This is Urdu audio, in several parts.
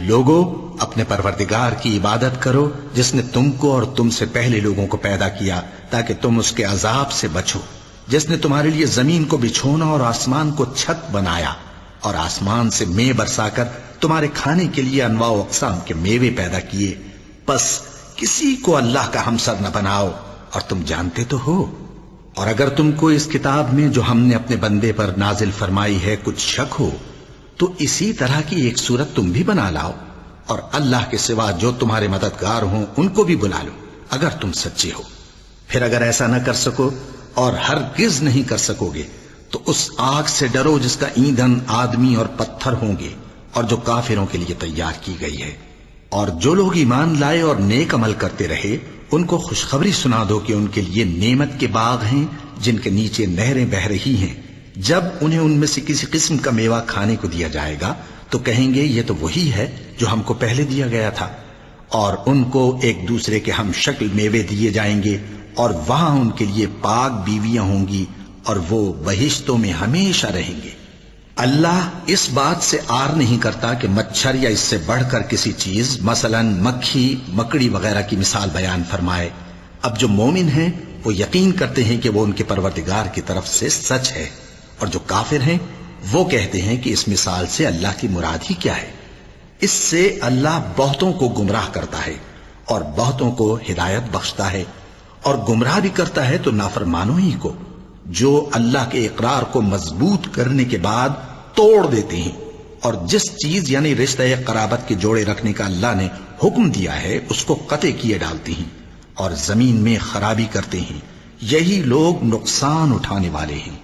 لوگو اپنے پروردگار کی عبادت کرو جس نے تم کو اور تم سے پہلے لوگوں کو پیدا کیا تاکہ تم اس کے عذاب سے بچو، جس نے تمہارے لیے زمین کو بچھونا اور آسمان کو چھت بنایا اور آسمان سے مے برسا کر تمہارے کھانے کے لیے انواع و اقسام کے میوے پیدا کیے، پس کسی کو اللہ کا ہمسر نہ بناؤ اور تم جانتے تو ہو۔ اور اگر تم کو اس کتاب میں جو ہم نے اپنے بندے پر نازل فرمائی ہے کچھ شک ہو تو اسی طرح کی ایک صورت تم بھی بنا لاؤ اور اللہ کے سوا جو تمہارے مددگار ہوں ان کو بھی بلا لو اگر تم سچے ہو۔ پھر اگر ایسا نہ کر سکو اور ہرگز نہیں کر سکو گے تو اس آگ سے ڈرو جس کا ایندھن آدمی اور پتھر ہوں گے اور جو کافروں کے لیے تیار کی گئی ہے۔ اور جو لوگ ایمان لائے اور نیک عمل کرتے رہے ان کو خوشخبری سنا دو کہ ان کے لیے نعمت کے باغ ہیں جن کے نیچے نہریں بہہ رہی ہیں، جب انہیں ان میں سے کسی قسم کا میوہ کھانے کو دیا جائے گا تو کہیں گے یہ تو وہی ہے جو ہم کو پہلے دیا گیا تھا، اور ان کو ایک دوسرے کے ہم شکل میوے دیے جائیں گے اور وہاں ان کے لیے پاک بیویاں ہوں گی اور وہ بہشتوں میں ہمیشہ رہیں گے۔ اللہ اس بات سے آر نہیں کرتا کہ مچھر یا اس سے بڑھ کر کسی چیز مثلا مکھی مکڑی وغیرہ کی مثال بیان فرمائے۔ اب جو مومن ہیں وہ یقین کرتے ہیں کہ وہ ان کے پروردگار کی طرف سے سچ ہے، اور جو کافر ہیں وہ کہتے ہیں کہ اس مثال سے اللہ کی مراد ہی کیا ہے۔ اس سے اللہ بہتوں کو گمراہ کرتا ہے اور بہتوں کو ہدایت بخشتا ہے، اور گمراہ بھی کرتا ہے تو نافرمانوں ہی کو، جو اللہ کے اقرار کو مضبوط کرنے کے بعد توڑ دیتے ہیں، اور جس چیز یعنی رشتہ قرابت کے جوڑے رکھنے کا اللہ نے حکم دیا ہے اس کو قطع کیے ڈالتے ہیں اور زمین میں خرابی کرتے ہیں، یہی لوگ نقصان اٹھانے والے ہیں۔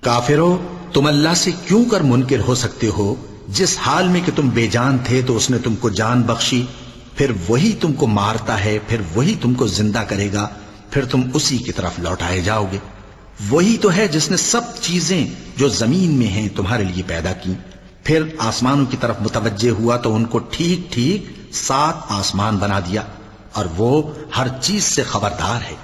کافرو، تم اللہ سے کیوں کر منکر ہو سکتے ہو؟ جس حال میں کہ تم بے جان تھے تو اس نے تم کو جان بخشی، پھر وہی تم کو مارتا ہے، پھر وہی تم کو زندہ کرے گا، پھر تم اسی کی طرف لوٹائے جاؤ گے۔ وہی تو ہے جس نے سب چیزیں جو زمین میں ہیں تمہارے لیے پیدا کی، پھر آسمانوں کی طرف متوجہ ہوا تو ان کو ٹھیک ٹھیک 7 آسمان بنا دیا، اور وہ ہر چیز سے خبردار ہے۔